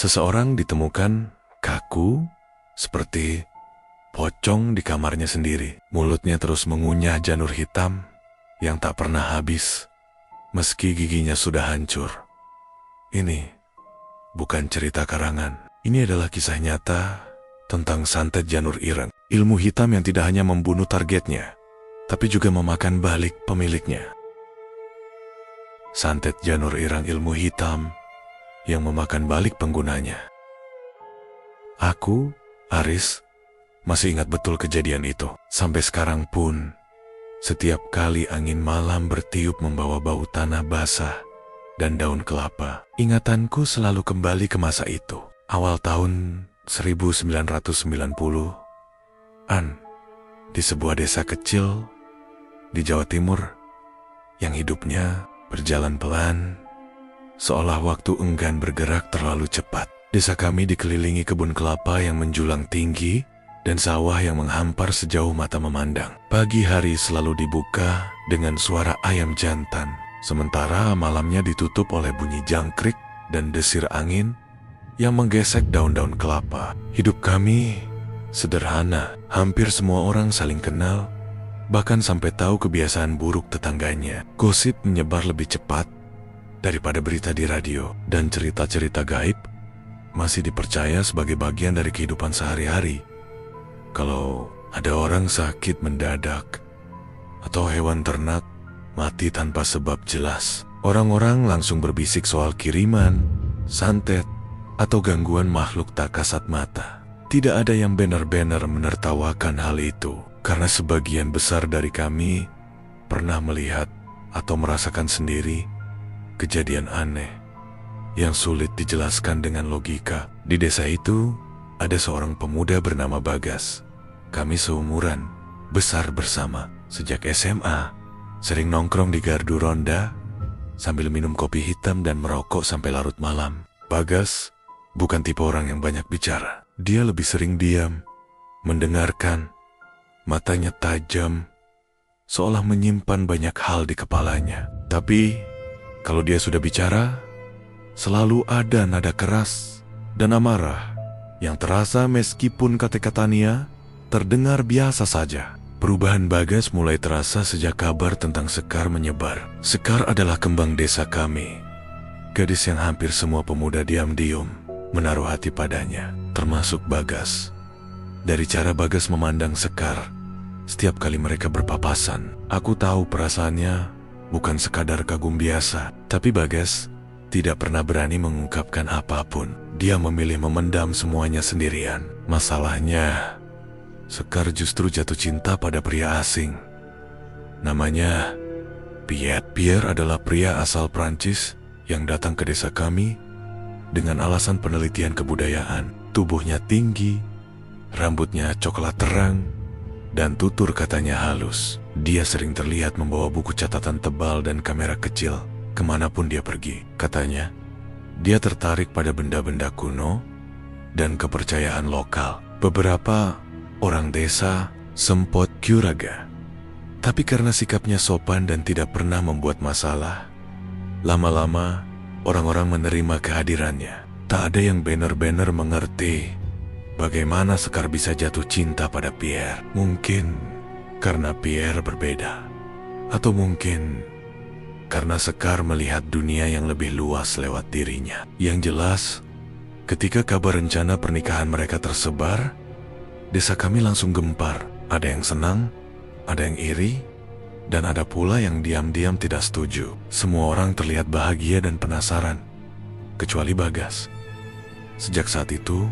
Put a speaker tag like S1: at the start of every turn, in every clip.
S1: Seseorang ditemukan kaku seperti pocong di kamarnya sendiri. Mulutnya terus mengunyah janur hitam yang tak pernah habis, meski giginya sudah hancur. Ini bukan cerita karangan. Ini adalah kisah nyata tentang santet janur ireng. Ilmu hitam yang tidak hanya membunuh targetnya, tapi juga memakan balik pemiliknya. Santet janur ireng ilmu hitam yang memakan balik penggunanya. Aku, Aris, masih ingat betul kejadian itu. Sampai sekarang pun, setiap kali angin malam bertiup membawa bau tanah basah dan daun kelapa, ingatanku selalu kembali ke masa itu. Awal tahun 1990-an, di sebuah desa kecil di Jawa Timur yang hidupnya berjalan pelan, seolah waktu enggan bergerak terlalu cepat. Desa kami dikelilingi kebun kelapa yang menjulang tinggi dan sawah yang menghampar sejauh mata memandang. Pagi hari selalu dibuka dengan suara ayam jantan, sementara malamnya ditutup oleh bunyi jangkrik dan desir angin yang menggesek daun-daun kelapa. Hidup kami sederhana, hampir semua orang saling kenal, bahkan sampai tahu kebiasaan buruk tetangganya. Gosip menyebar lebih cepat daripada berita di radio, dan cerita-cerita gaib masih dipercaya sebagai bagian dari kehidupan sehari-hari. Kalau ada orang sakit mendadak atau hewan ternak mati tanpa sebab jelas, orang-orang langsung berbisik soal kiriman, santet, atau gangguan makhluk tak kasat mata. Tidak ada yang benar-benar menertawakan hal itu, karena sebagian besar dari kami pernah melihat atau merasakan sendiri kejadian aneh yang sulit dijelaskan dengan logika. Di desa itu ada seorang pemuda bernama Bagas. Kami seumuran, besar bersama. Sejak SMA, sering nongkrong di gardu ronda sambil minum kopi hitam dan merokok sampai larut malam. Bagas bukan tipe orang yang banyak bicara. Dia lebih sering diam, mendengarkan, matanya tajam, seolah menyimpan banyak hal di kepalanya. Tapi kalau dia sudah bicara, selalu ada nada keras dan amarah yang terasa meskipun kata-katanya terdengar biasa saja. Perubahan Bagas mulai terasa sejak kabar tentang Sekar menyebar. Sekar adalah kembang desa kami, gadis yang hampir semua pemuda diam-diam menaruh hati padanya, termasuk Bagas. Dari cara Bagas memandang Sekar setiap kali mereka berpapasan, aku tahu perasaannya bukan sekadar kagum biasa. Tapi Bagas tidak pernah berani mengungkapkan apapun. Dia memilih memendam semuanya sendirian. Masalahnya, Sekar justru jatuh cinta pada pria asing. Namanya Pierre. Pierre adalah pria asal Prancis yang datang ke desa kami dengan alasan penelitian kebudayaan. Tubuhnya tinggi, rambutnya coklat terang, dan tutur katanya halus. Dia sering terlihat membawa buku catatan tebal dan kamera kecil kemanapun dia pergi. Katanya, dia tertarik pada benda-benda kuno dan kepercayaan lokal. Beberapa orang desa sempat curiga, tapi karena sikapnya sopan dan tidak pernah membuat masalah, lama-lama orang-orang menerima kehadirannya. Tak ada yang benar-benar mengerti bagaimana Sekar bisa jatuh cinta pada Pierre. Mungkin karena Pierre berbeda, atau mungkin karena Sekar melihat dunia yang lebih luas lewat dirinya. Yang jelas, ketika kabar rencana pernikahan mereka tersebar, desa kami langsung gempar. Ada yang senang, ada yang iri, dan ada pula yang diam-diam tidak setuju. Semua orang terlihat bahagia dan penasaran, kecuali Bagas. Sejak saat itu,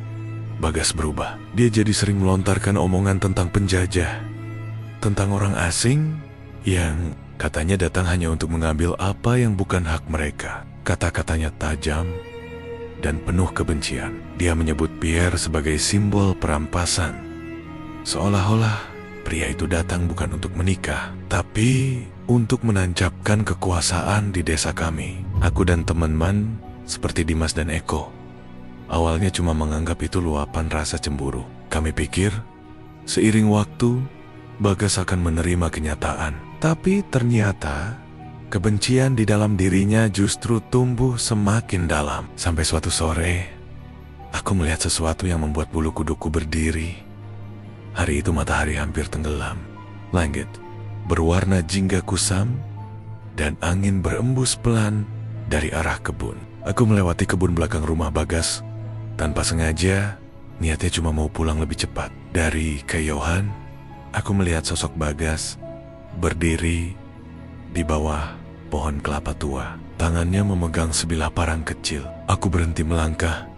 S1: Bagas berubah. Dia jadi sering melontarkan omongan tentang penjajah, tentang orang asing yang katanya datang hanya untuk mengambil apa yang bukan hak mereka. Kata-katanya tajam dan penuh kebencian. Dia menyebut Pierre sebagai simbol perampasan, seolah-olah pria itu datang bukan untuk menikah, tapi untuk menancapkan kekuasaan di desa kami. Aku dan teman-teman seperti Dimas dan Eko awalnya cuma menganggap itu luapan rasa cemburu. Kami pikir seiring waktu Bagas akan menerima kenyataan. Tapi ternyata kebencian di dalam dirinya justru tumbuh semakin dalam. Sampai suatu sore, Aku melihat sesuatu yang membuat bulu kuduku berdiri. Hari itu matahari hampir tenggelam. Langit berwarna jingga kusam dan angin berembus pelan dari arah kebun. Aku melewati kebun belakang rumah Bagas. Tanpa sengaja, niatnya cuma mau pulang lebih cepat. Dari kejauhan, aku melihat sosok Bagas berdiri di bawah pohon kelapa tua. Tangannya memegang sebilah parang kecil. Aku berhenti melangkah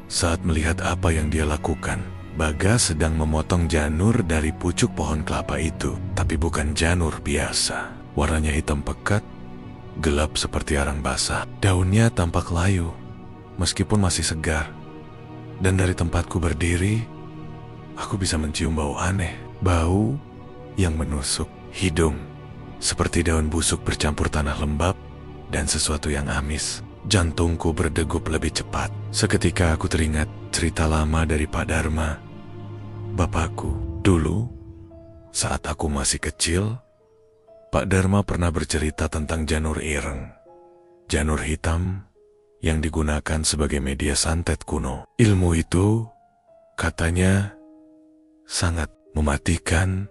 S1: saat melihat apa yang dia lakukan. Bagas sedang memotong janur dari pucuk pohon kelapa itu. Tapi bukan janur biasa. Warnanya hitam pekat, gelap seperti arang basah. Daunnya tampak layu, meskipun masih segar. Dan dari tempatku berdiri, aku bisa mencium bau aneh. Bau yang menusuk hidung, seperti daun busuk bercampur tanah lembab dan sesuatu yang amis. Jantungku berdegup lebih cepat. Seketika aku teringat cerita lama dari Pak Dharma, bapakku. Dulu, saat aku masih kecil, Pak Dharma pernah bercerita tentang janur ireng. Janur hitam yang digunakan sebagai media santet kuno. Ilmu itu, katanya, sangat mematikan,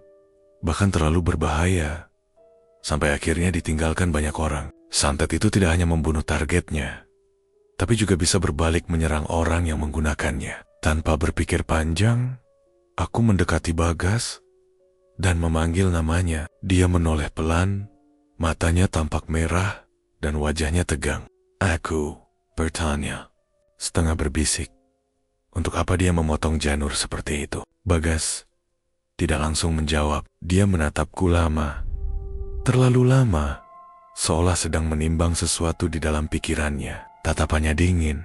S1: bahkan terlalu berbahaya, sampai akhirnya ditinggalkan banyak orang. Santet itu tidak hanya membunuh targetnya, tapi juga bisa berbalik menyerang orang yang menggunakannya. Tanpa berpikir panjang, aku mendekati Bagas dan memanggil namanya. Dia menoleh pelan, matanya tampak merah dan wajahnya tegang. Aku bertanya, setengah berbisik, untuk apa dia memotong janur seperti itu? Bagas tidak langsung menjawab. Dia menatapku lama, terlalu lama, seolah sedang menimbang sesuatu di dalam pikirannya. Tatapannya dingin,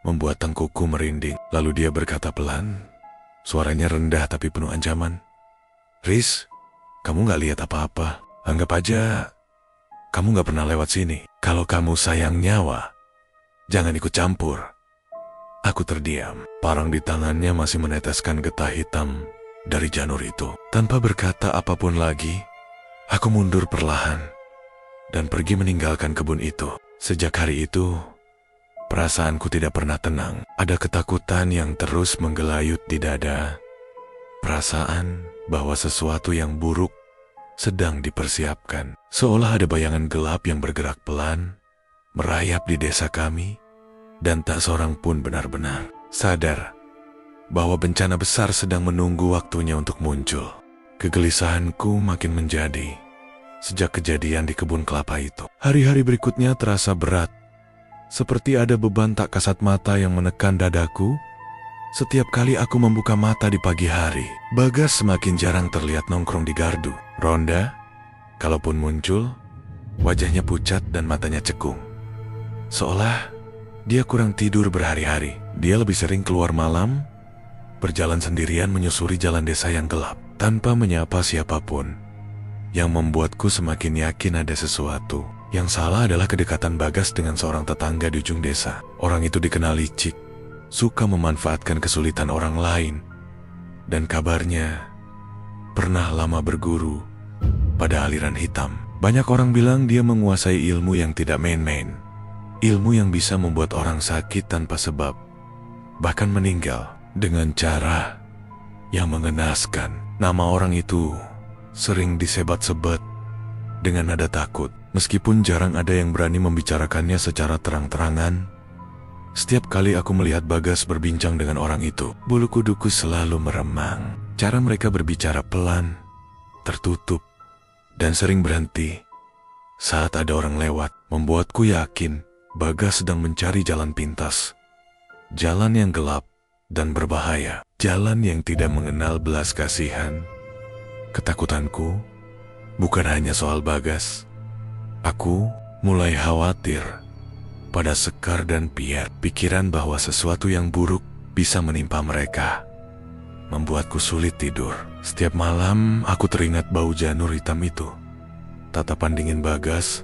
S1: membuat tengkukku merinding. Lalu dia berkata pelan, suaranya rendah tapi penuh ancaman. Riz, kamu gak lihat apa-apa. Anggap aja kamu gak pernah lewat sini. Kalau kamu sayang nyawa, jangan ikut campur. Aku terdiam. Parang di tangannya masih meneteskan getah hitam dari janur itu. Tanpa berkata apapun lagi, aku mundur perlahan dan pergi meninggalkan kebun itu. Sejak hari itu, perasaanku tidak pernah tenang. Ada ketakutan yang terus menggelayut di dada. Perasaan bahwa sesuatu yang buruk sedang dipersiapkan. Seolah ada bayangan gelap yang bergerak pelan, merayap di desa kami, dan tak seorang pun benar-benar sadar bahwa bencana besar sedang menunggu waktunya untuk muncul. Kegelisahanku makin menjadi sejak kejadian di kebun kelapa itu. Hari-hari berikutnya terasa berat, seperti ada beban tak kasat mata yang menekan dadaku. Setiap kali aku membuka mata di pagi hari, Bagas semakin jarang terlihat nongkrong di gardu. Ronda, kalaupun muncul, wajahnya pucat dan matanya cekung. Seolah dia kurang tidur berhari-hari. Dia lebih sering keluar malam, berjalan sendirian menyusuri jalan desa yang gelap, tanpa menyapa siapapun. Yang membuatku semakin yakin ada sesuatu. Yang salah adalah kedekatan Bagas dengan seorang tetangga di ujung desa. Orang itu dikenal licik, suka memanfaatkan kesulitan orang lain, dan kabarnya pernah lama berguru pada aliran hitam. Banyak orang bilang dia menguasai ilmu yang tidak main-main. Ilmu yang bisa membuat orang sakit tanpa sebab, bahkan meninggal dengan cara yang mengenaskan. Nama orang itu sering disebat-sebat dengan nada takut. Meskipun jarang ada yang berani membicarakannya secara terang-terangan, setiap kali aku melihat Bagas berbincang dengan orang itu, bulu kuduku selalu meremang. Cara mereka berbicara pelan, tertutup, dan sering berhenti saat ada orang lewat, membuatku yakin Bagas sedang mencari jalan pintas. Jalan yang gelap dan berbahaya. Jalan yang tidak mengenal belas kasihan. Ketakutanku bukan hanya soal Bagas. Aku mulai khawatir pada Sekar dan Pierre. Pikiran bahwa sesuatu yang buruk bisa menimpa mereka membuatku sulit tidur. Setiap malam aku teringat bau janur hitam itu, tatapan dingin Bagas,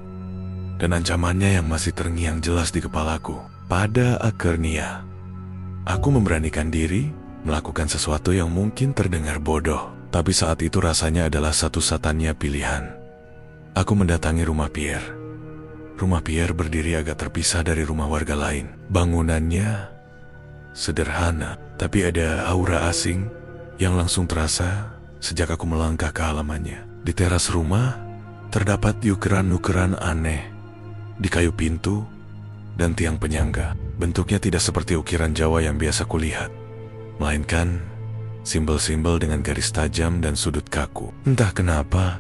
S1: dan ancamannya yang masih terngiang jelas di kepalaku. Pada akhirnya, aku memberanikan diri melakukan sesuatu yang mungkin terdengar bodoh, tapi saat itu rasanya adalah satu-satunya pilihan. Aku mendatangi rumah Pierre. Rumah Pierre berdiri agak terpisah dari rumah warga lain. Bangunannya sederhana, tapi ada aura asing yang langsung terasa sejak aku melangkah ke halamannya. Di teras rumah, terdapat ukiran-ukiran aneh di kayu pintu dan tiang penyangga. Bentuknya tidak seperti ukiran Jawa yang biasa kulihat, melainkan simbol-simbol dengan garis tajam dan sudut kaku. Entah kenapa,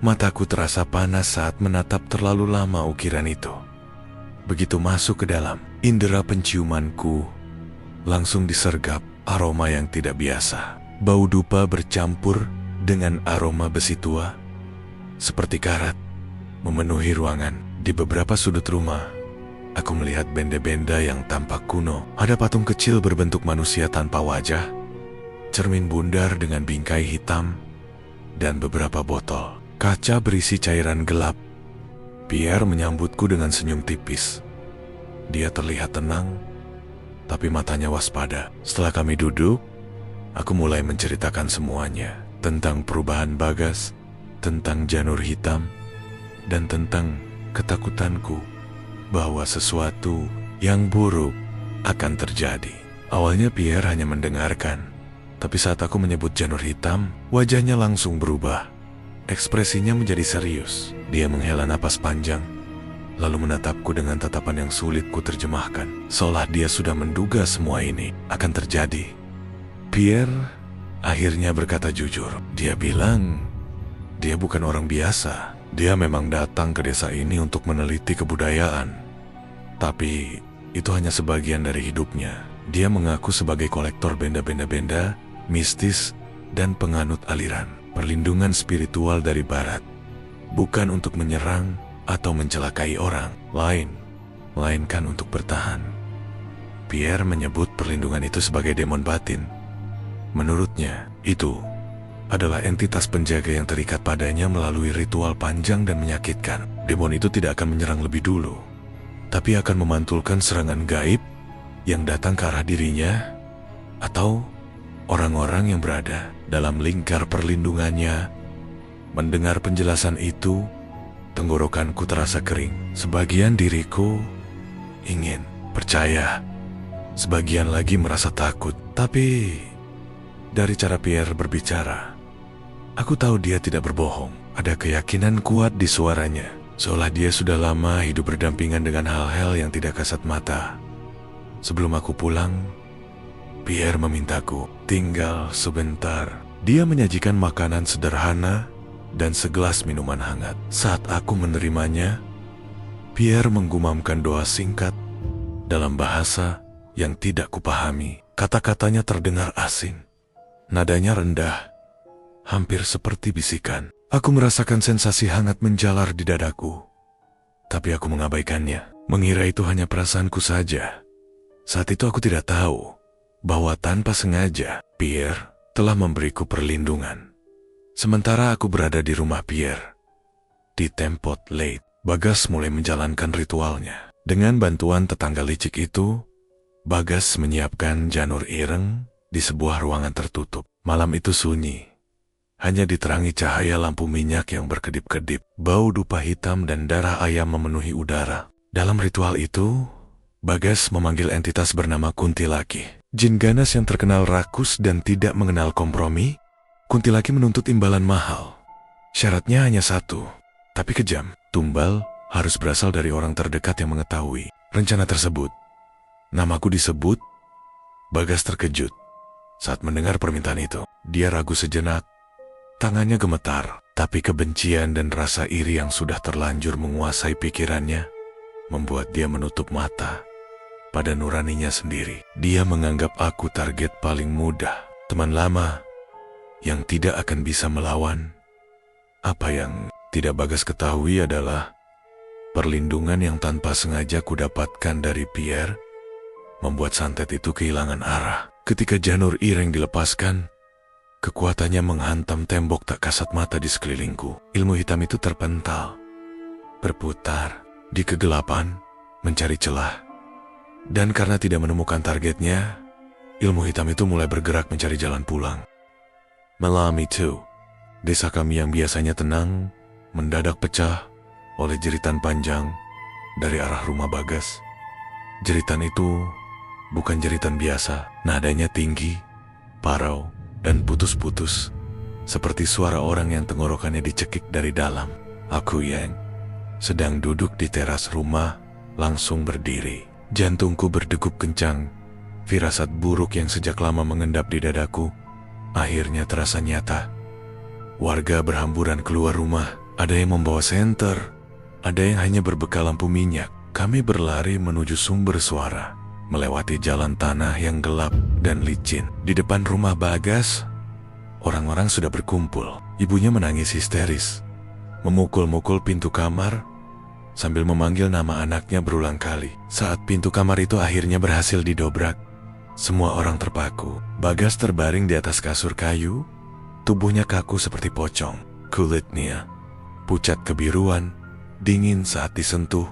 S1: mataku terasa panas saat menatap terlalu lama ukiran itu. Begitu masuk ke dalam, indera penciumanku langsung disergap aroma yang tidak biasa. Bau dupa bercampur dengan aroma besi tua, seperti karat, memenuhi ruangan. Di beberapa sudut rumah, aku melihat benda-benda yang tampak kuno. Ada patung kecil berbentuk manusia tanpa wajah, cermin bundar dengan bingkai hitam, dan beberapa botol kaca berisi cairan gelap. Pierre menyambutku dengan senyum tipis. Dia terlihat tenang, tapi matanya waspada. Setelah kami duduk, aku mulai menceritakan semuanya. Tentang perubahan Bagas, tentang janur hitam, dan tentang ketakutanku bahwa sesuatu yang buruk akan terjadi. Awalnya Pierre hanya mendengarkan, tapi saat aku menyebut janur hitam, wajahnya langsung berubah. Ekspresinya menjadi serius. Dia menghela napas panjang, lalu menatapku dengan tatapan yang sulit ku terjemahkan, seolah dia sudah menduga semua ini akan terjadi. Pierre akhirnya berkata jujur. Dia bilang dia bukan orang biasa. Dia memang datang ke desa ini untuk meneliti kebudayaan, tapi itu hanya sebagian dari hidupnya. Dia mengaku sebagai kolektor benda-benda mistis dan penganut aliran perlindungan spiritual dari barat, bukan untuk menyerang atau mencelakai orang lain, melainkan untuk bertahan. Pierre menyebut perlindungan itu sebagai demon batin. Menurutnya, itu adalah entitas penjaga yang terikat padanya melalui ritual panjang dan menyakitkan. Demon itu tidak akan menyerang lebih dulu, tapi akan memantulkan serangan gaib yang datang ke arah dirinya atau orang-orang yang berada dalam lingkar perlindungannya. Mendengar penjelasan itu, tenggorokanku terasa kering. Sebagian diriku ingin percaya, sebagian lagi merasa takut. Tapi dari cara Pierre berbicara, aku tahu dia tidak berbohong. Ada keyakinan kuat di suaranya, seolah dia sudah lama hidup berdampingan dengan hal-hal yang tidak kasat mata. Sebelum aku pulang, Pierre memintaku tinggal sebentar. Dia menyajikan makanan sederhana dan segelas minuman hangat. Saat aku menerimanya, Pierre menggumamkan doa singkat dalam bahasa yang tidak kupahami. Kata-katanya terdengar asing. Nadanya rendah, hampir seperti bisikan. Aku merasakan sensasi hangat menjalar di dadaku, tapi aku mengabaikannya, mengira itu hanya perasaanku saja. Saat itu aku tidak tahu bahwa tanpa sengaja Pierre telah memberiku perlindungan. Sementara aku berada di rumah Pierre, di Tempot Late, Bagas mulai menjalankan ritualnya. Dengan bantuan tetangga licik itu, Bagas menyiapkan janur ireng di sebuah ruangan tertutup. Malam itu sunyi, hanya diterangi cahaya lampu minyak yang berkedip-kedip. Bau dupa hitam dan darah ayam memenuhi udara. Dalam ritual itu, Bagas memanggil entitas bernama Kuntilaki. Jin ganas yang terkenal rakus dan tidak mengenal kompromi. Kuntilaki menuntut imbalan mahal. Syaratnya hanya satu, tapi kejam. Tumbal harus berasal dari orang terdekat yang mengetahui rencana tersebut. Namaku disebut. Bagas terkejut saat mendengar permintaan itu. Dia ragu sejenak, tangannya gemetar, tapi kebencian dan rasa iri yang sudah terlanjur menguasai pikirannya membuat dia menutup mata pada nuraninya sendiri. Dia menganggap aku target paling mudah, teman lama yang tidak akan bisa melawan. Apa yang tidak Bagas ketahui adalah perlindungan yang tanpa sengaja kudapatkan dari Pierre membuat santet itu kehilangan arah. Ketika janur ireng dilepaskan, kekuatannya menghantam tembok tak kasat mata di sekelilingku. Ilmu hitam itu terpental, berputar di kegelapan, mencari celah. Dan karena tidak menemukan targetnya, ilmu hitam itu mulai bergerak mencari jalan pulang. Malam itu, desa kami yang biasanya tenang, mendadak pecah oleh jeritan panjang dari arah rumah Bagas. Jeritan itu bukan jeritan biasa. Nadanya tinggi, parau, dan putus-putus, seperti suara orang yang tenggorokannya dicekik dari dalam. Aku yang sedang duduk di teras rumah langsung berdiri. Jantungku berdegup kencang. Firasat buruk yang sejak lama mengendap di dadaku akhirnya terasa nyata. Warga berhamburan keluar rumah. Ada yang membawa senter, ada yang hanya berbekal lampu minyak. Kami berlari menuju sumber suara, melewati jalan tanah yang gelap dan licin. Di depan rumah Bagas, orang-orang sudah berkumpul. Ibunya menangis histeris, memukul-mukul pintu kamar sambil memanggil nama anaknya berulang kali. Saat pintu kamar itu akhirnya berhasil didobrak, semua orang terpaku. Bagas terbaring di atas kasur kayu, tubuhnya kaku seperti pocong. Kulitnya pucat kebiruan, dingin saat disentuh,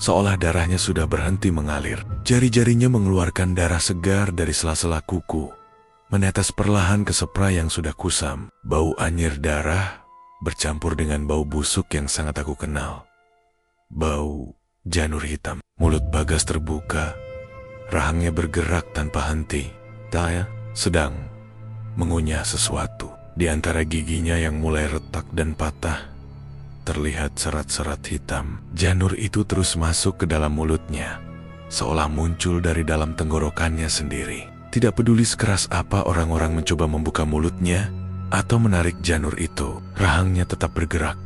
S1: seolah darahnya sudah berhenti mengalir. Jari-jarinya mengeluarkan darah segar dari sela-sela kuku, menetes perlahan ke sepra yang sudah kusam. Bau anyir darah bercampur dengan bau busuk yang sangat aku kenal. Bau janur hitam. Mulut Bagas terbuka, rahangnya bergerak tanpa henti. Dia sedang mengunyah sesuatu. Di antara giginya yang mulai retak dan patah, terlihat serat-serat hitam. Janur itu terus masuk ke dalam mulutnya, seolah muncul dari dalam tenggorokannya sendiri. Tidak peduli sekeras apa orang-orang mencoba membuka mulutnya atau menarik janur itu, rahangnya tetap bergerak.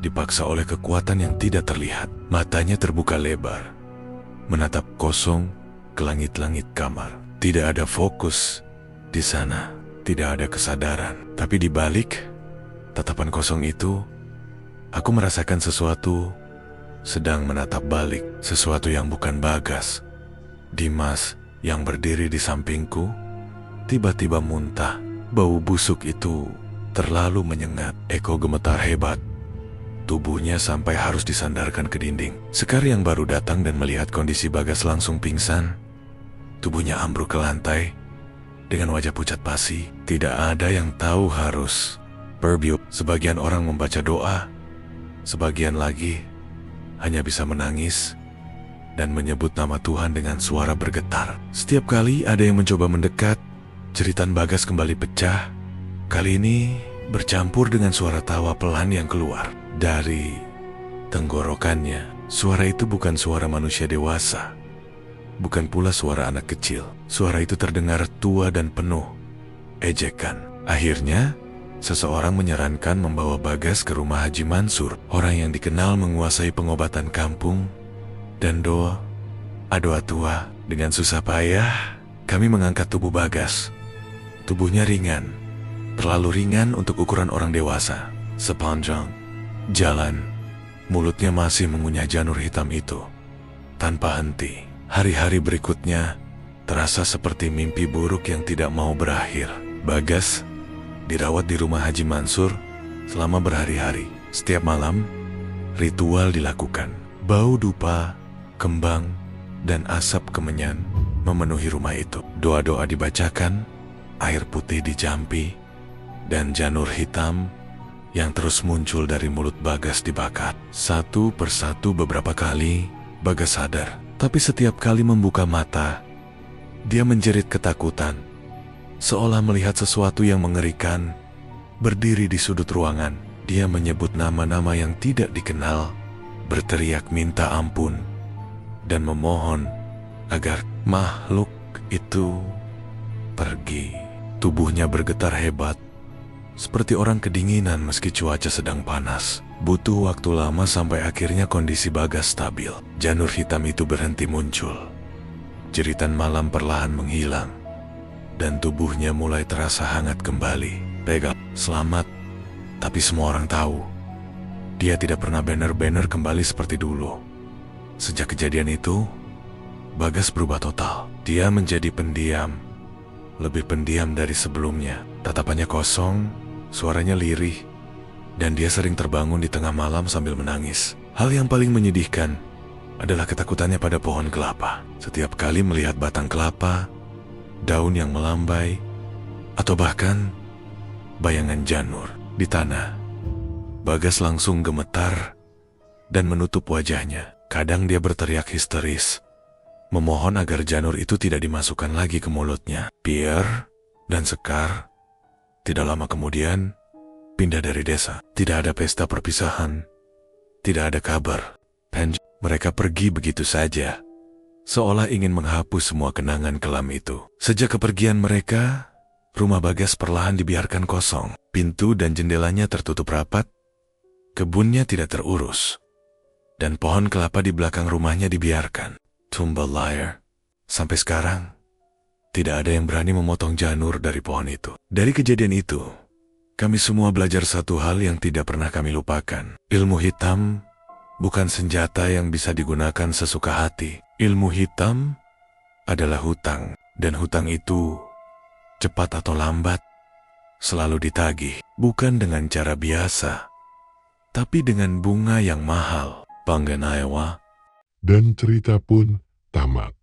S1: Dipaksa oleh kekuatan yang tidak terlihat, matanya terbuka lebar, menatap kosong ke langit-langit kamar. Tidak ada fokus di sana, tidak ada kesadaran. Tapi di balik tatapan kosong itu, aku merasakan sesuatu sedang menatap balik, sesuatu yang bukan Bagas. Dimas yang berdiri di sampingku tiba-tiba muntah. Bau busuk itu terlalu menyengat. Eko gemetar hebat. Tubuhnya sampai harus disandarkan ke dinding. Sekar yang baru datang dan melihat kondisi Bagas langsung pingsan. Tubuhnya ambruk ke lantai dengan wajah pucat pasi. Tidak ada yang tahu harus berbiup. Sebagian orang membaca doa, sebagian lagi hanya bisa menangis dan menyebut nama Tuhan dengan suara bergetar. Setiap kali ada yang mencoba mendekat, jeritan Bagas kembali pecah. Kali ini bercampur dengan suara tawa pelan yang keluar dari tenggorokannya. Suara itu bukan suara manusia dewasa, bukan pula suara anak kecil. Suara itu terdengar tua dan penuh ejekan. Akhirnya seseorang menyarankan membawa Bagas ke rumah Haji Mansur, orang yang dikenal menguasai pengobatan kampung dan doa tua. Dengan susah payah, kami mengangkat tubuh Bagas. Tubuhnya ringan, terlalu ringan untuk ukuran orang dewasa. Sepanjang jalan, mulutnya masih mengunyah janur hitam itu tanpa henti. Hari-hari berikutnya terasa seperti mimpi buruk yang tidak mau berakhir. Bagas dirawat di rumah Haji Mansur selama berhari-hari. Setiap malam, ritual dilakukan. Bau dupa, kembang, dan asap kemenyan memenuhi rumah itu. Doa-doa dibacakan, air putih dijampi, dan janur hitam yang terus muncul dari mulut Bagas dibakar. Satu persatu beberapa kali, Bagas sadar. Tapi setiap kali membuka mata, dia menjerit ketakutan, seolah melihat sesuatu yang mengerikan berdiri di sudut ruangan. Dia menyebut nama-nama yang tidak dikenal, berteriak minta ampun, dan memohon agar makhluk itu pergi. Tubuhnya bergetar hebat, seperti orang kedinginan meski cuaca sedang panas. Butuh waktu lama sampai akhirnya kondisi Bagas stabil. Janur hitam itu berhenti muncul. Jeritan malam perlahan menghilang, dan tubuhnya mulai terasa hangat kembali. Pegal, selamat. Tapi semua orang tahu, dia tidak pernah benar-benar kembali seperti dulu. Sejak kejadian itu, Bagas berubah total. Dia menjadi pendiam, lebih pendiam dari sebelumnya. Tatapannya kosong, suaranya lirih, dan dia sering terbangun di tengah malam sambil menangis. Hal yang paling menyedihkan adalah ketakutannya pada pohon kelapa. Setiap kali melihat batang kelapa, daun yang melambai, atau bahkan bayangan janur di tanah, Bagas langsung gemetar dan menutup wajahnya. Kadang dia berteriak histeris, memohon agar janur itu tidak dimasukkan lagi ke mulutnya. Pierre dan Sekar tidak lama kemudian pindah dari desa. Tidak ada pesta perpisahan, tidak ada kabar. Mereka pergi begitu saja, seolah ingin menghapus semua kenangan kelam itu. Sejak kepergian mereka, rumah Bagas perlahan dibiarkan kosong. Pintu dan jendelanya tertutup rapat, kebunnya tidak terurus, dan pohon kelapa di belakang rumahnya dibiarkan. Tumble liar. Sampai sekarang, tidak ada yang berani memotong janur dari pohon itu. Dari kejadian itu, kami semua belajar satu hal yang tidak pernah kami lupakan. Ilmu hitam bukan senjata yang bisa digunakan sesuka hati. Ilmu hitam adalah hutang, dan hutang itu cepat atau lambat selalu ditagih. Bukan dengan cara biasa, tapi dengan bunga yang mahal. Panggan Iowa.
S2: Dan cerita pun tamat.